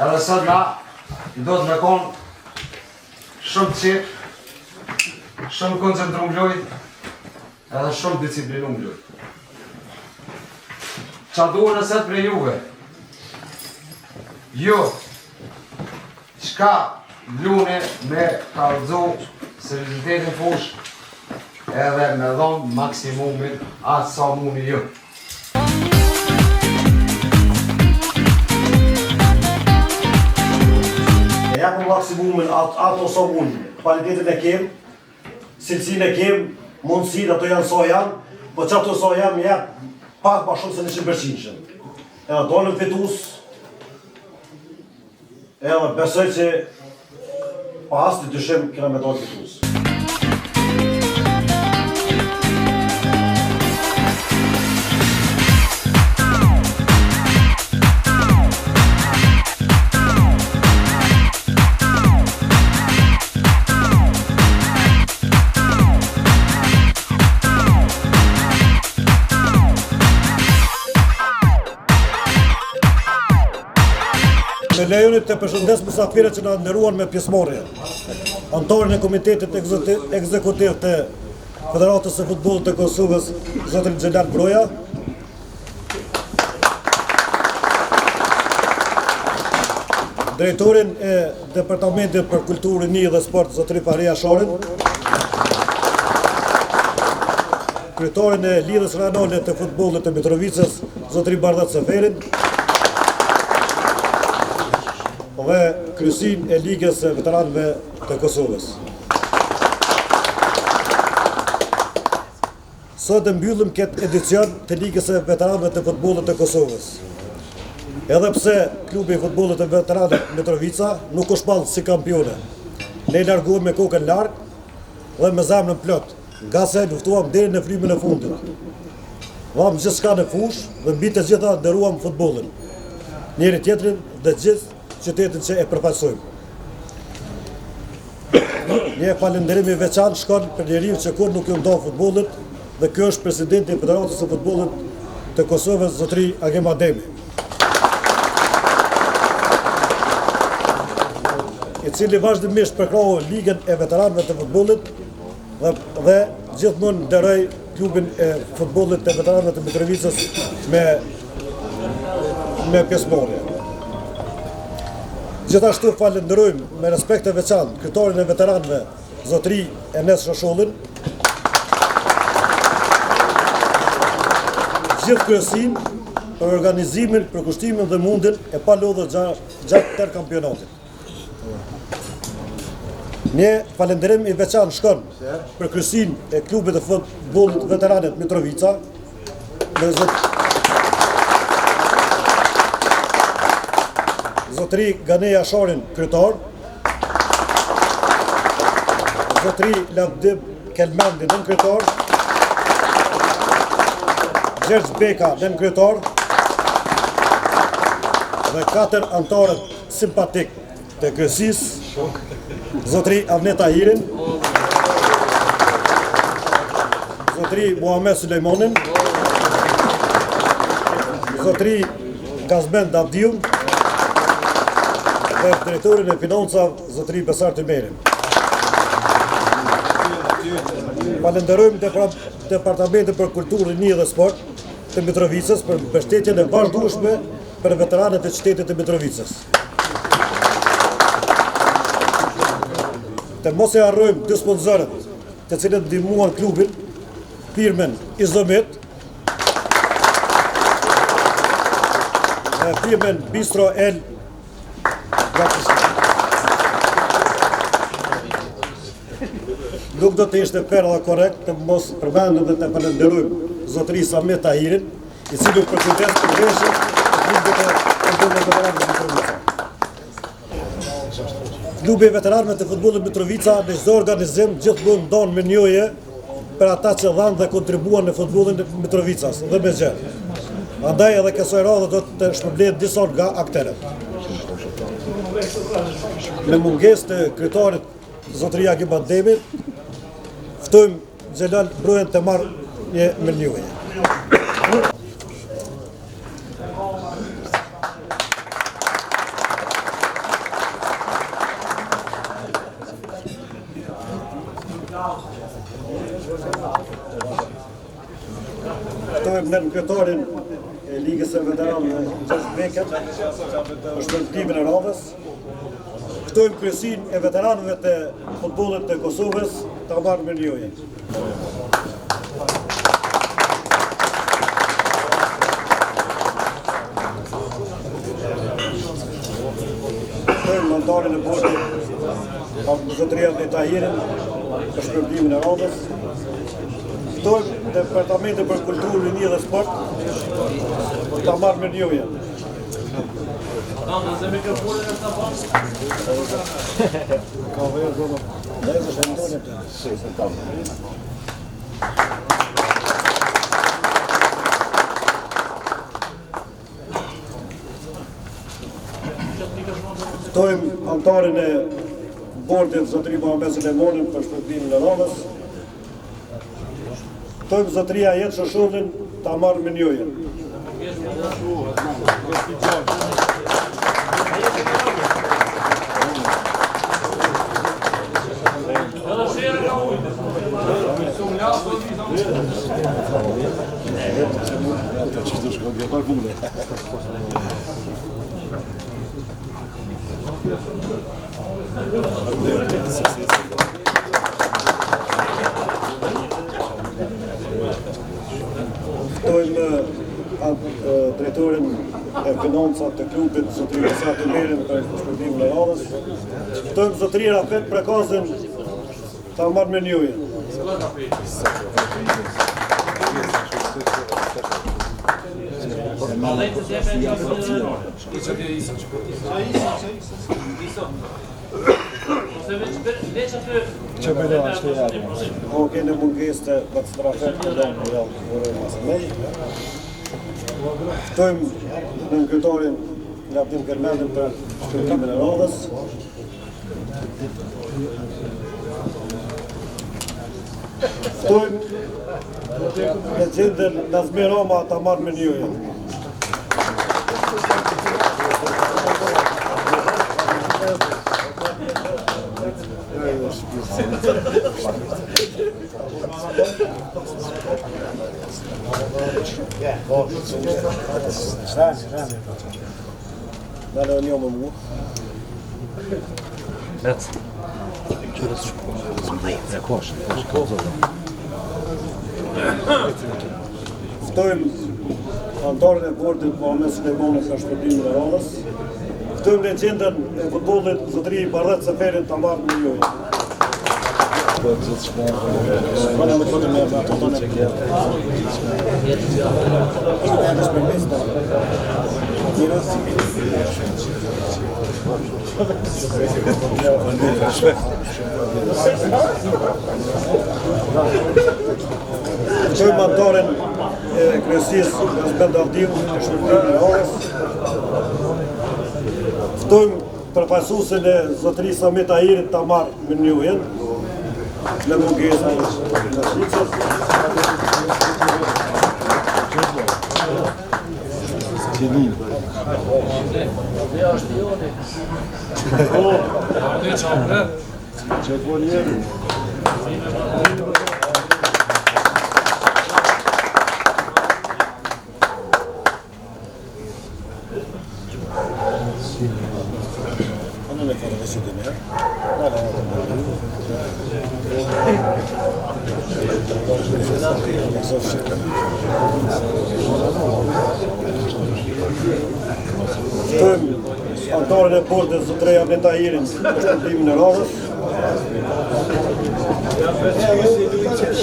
Edhe sot na do të me konë shumë qep, shumë koncentru mbloj, edhe shumë disciplinu mbloj. Qa duhe nëset për juve? Jo, qka blune me kalëzu seriositetin fush edhe me dhonë maksimumin atë sa muni ju. Japëm maksimumin ato sa mund, kvalitetin e kem, cilësin e kem, mundësit ato janë sa janë, po që ato sa janë jep pak ma shumë se 100%. Edhe dolëm fitus, edhe besoj që pas të dyshim kena me dolë fitus. Me lejonit të përshëndes mysafirët që na nderuan me pjesëmarrje. Anëtarën e Komitetit Ekzekutiv të Federatës së Futbollit të Kosovës, zotrin Xhelal Broja. Drejtorin e Departamentit për Kulturë, Rini dhe Sport, zotrin Fahria Sharin. Kryetarin e Lidhjes Rajonale të Futbollit të Mitrovicës, zotrin Bardhat Seferin. Dhe kryesin e Ligës së Veteranëve të Kosovës. Sot e mbyllim këtë edicion të Ligës së Veteranëve të Futbollit të Kosovës. Edhe pse klubi i futbollit të veteranëve Mitrovica nuk u shpall si kampione, ne larguam me kokën larg dhe me zemrën plot, nga se luftuam deri në frymën e fundit. Vam gjithçka në fushë dhe mbi të gjitha nderuam futbollin, njëri tjetrin dhe gjithë qytetin që e përfaqësojmë. Një falënderim i veçantë shkon për njeriu që kur nuk i ndoh futbollit, dhe ky është presidenti i Federatës së Futbollit të Kosovës, zotri Agim Ademi, i cili vazhdimisht përkrahoi Ligën e Veteranëve të Futbollit dhe gjithmonë nderoi klubin e futbollit të veteranëve të Mitrovicës me pjesëmarrje. Gjithashtu falenderojmë me respekt të veçantë kryetarin e veteranëve, zotri Enes Shoshollin, gjithë kryesin për organizimin, për kushtimin dhe mundin e palodhur gjatë tërë kampionatit. Një falenderim i veçantë shkon për kryesin e klubit të futbollit veteranët Mitrovica, me zotri Ganeja Sharin, kryetar, zotri Lavdib Kelmendi, nën kryetar, Gjergj Beka, nën kryetar, dhe 4 anëtarët simpatik të kryesisë, zotri Avnet Tahirin, zotri Muhamet Sulejmanin, zotri Gazben Davdium, dhe drejtorin e financav, zotri Besar Tymerin. Falenderojmë Departamentin për Kulturë, Rini dhe Sport të Mitrovicës për mbështetjen e vazhdueshme për veteranët e qytetit të Mitrovicës. Të mos e harrojmë dy sponsorët të cilët ndihmuan klubin, firmën Izomet dhe firmën Bistro El. Nuk do të ishte fair dhe korrekt të mos përmendim dhe të falenderojmë zotëri Samet Tahirin, i cili përkujdes për veshën e klubit të futbollit veteranëve të Mitrovica. Klubi i veteranëve të futbollit Mitrovica në çdo organizim gjithmonë ndon me njohje për ata që dhanë dhe kontribuan në futbollin e Mitrovicas dhe me gjë. Andaj edhe kësaj radhe do të shpërblet disa nga aktorët. Me mungesë të kryetarit zotëri Agim Ademi, ftojmë Xhelal Brojen të marrë një menjuje. nën kryetarin e Ligës së Veteranëve Gjergj Beket për shpërndimin e radhës. Ftojmë kryesinë e veteranëve të futbollit të Kosovës Tamar Mirnjoje. Ftojmë anëtarin e bordit zotëria dhe Tahirin për shpërndimin e radhës. Ftojmë Departamentin për Kulturë, Rini dhe Sport Tamar Mirnjoje. Ftojmë anëtarin e bordit zotëri Muhamet Sulemonin për shpërndimin e radhës. Ftojmë zotëria Jetë Shoshollin Tamar Mirnjoje. Ftojmë drejtorin e financat të klubit zotëria Sati Merin për shpërndimin e radhës. Ftojmë zotëria Rafet Prekazën Tamar Mirnjoje. Oke në mungesë të Bacstrafet në dojnë javë masë mej. Ftojmë në kryetarin Lavdim Kermendin për shpërndimin e radhës. Ftojmë legjendën Nazmi Rama Tamar Mirnjoje. Dale o njëmë mu. Ftojmë anëtarin e bordit Muhamet Sulemonin për shpërndimin e radhës. Ftojmë legjendën e futbollit zotëri Barret Seferin Tamar Mirnjoje. Ftojmë anëtarin e kryesisë Azben Davdiu për shpërndimin e radhës. Ftojmë përfaqësuesin e zotërisë Samit Tahirit Tamar Mirnjoje. Në mungesë në shqicës. Ftojmë anëtarin e bordit zotëria Lavdim Tahirin për shpërndimin e radhës.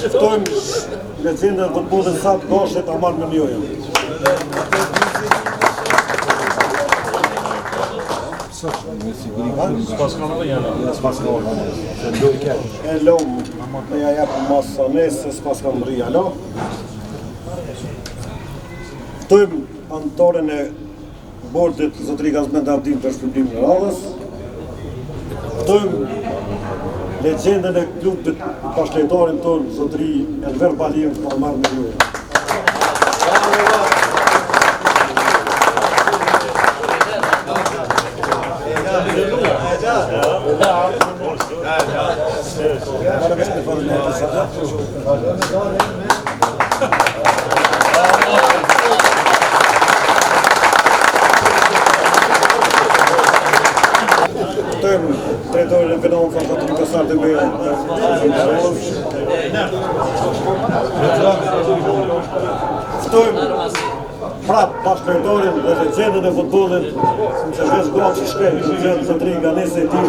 Ftojmë legjendën e futbollit Sat Gashi Tamar Mirnjoje. E lom, me ja japë masa nesë, s'pas kam rria, lo. Ftojmë anëtarin e bordit zotëri Azben Davdiu për shpërndimin e radhës. Ftojmë legjendën e klubit bashkëletarin tonë zotëri Enver Baliu Tamar Mirnjoje. Para ftojmë drejtorin e financave Zotrin Kasar Demir. Ftojmë prap bashkëdrejtorin dhe legjendën e futbollit, që vesh gocë që shkret, Zotrin Ganese i tim.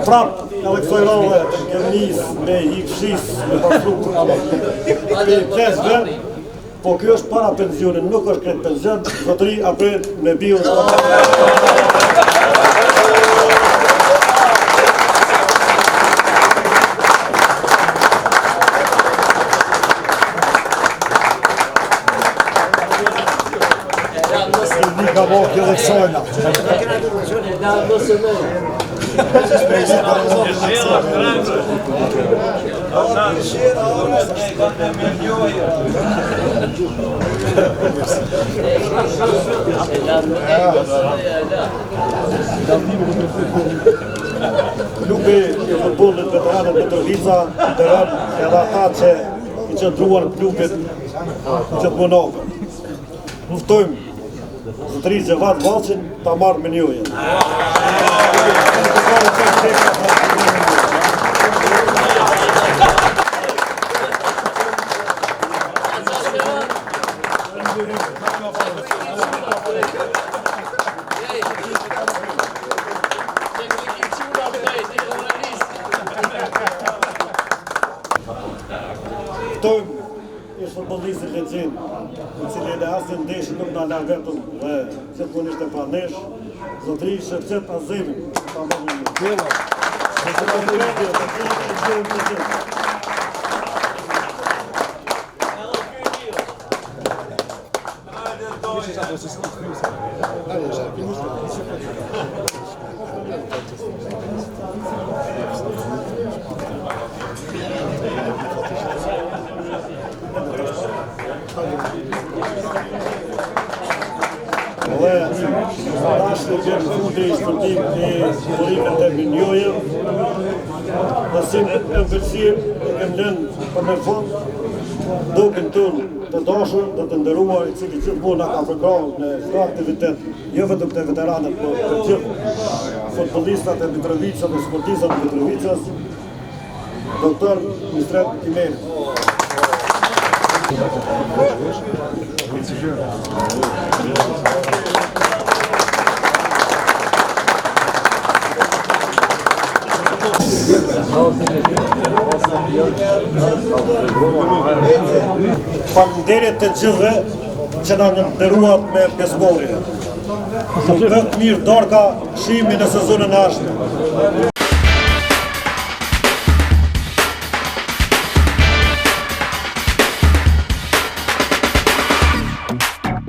Prap, Aleksoj Rove, kem njës me hikshis, me pasruk të klesve, po kjo është para pensionin, nuk është kretë pension, zotëri apret me bio. Ka bo kjo dhe kësojna. Klubi i futbollit veteranët Mitrovica ndërron edhe ata që i qëndruan klubit gjithmonovë. Luftojmë Zotëri Gjevat Valqin ta marrë me njojen. Ftojmë ish futbollistin legjend, i cili edhe asnjë ndeshje nuk na la vetëm dhe gjithmonë ishte pa nesh, Zotëri Shevqet Azemin. Tash në gjemë fundi i sportiv e Borikët e Minjoje, dhe si në përësim e kem lënë për në fond, duken tonë të dashur dhe të nderuar, i cili gjithmonë na ka përkrahur në çdo aktivitet, jo vetëm të veteranët, por të gjithë futbollistat e Mitrovicës dhe sportistat e Mitrovicës, doktor Mistret Imeri. Faleminderit të gjithëve që na nderuat me pjesëmarrje. Të mirë dorka, shihemi në sezonën e ardhshme.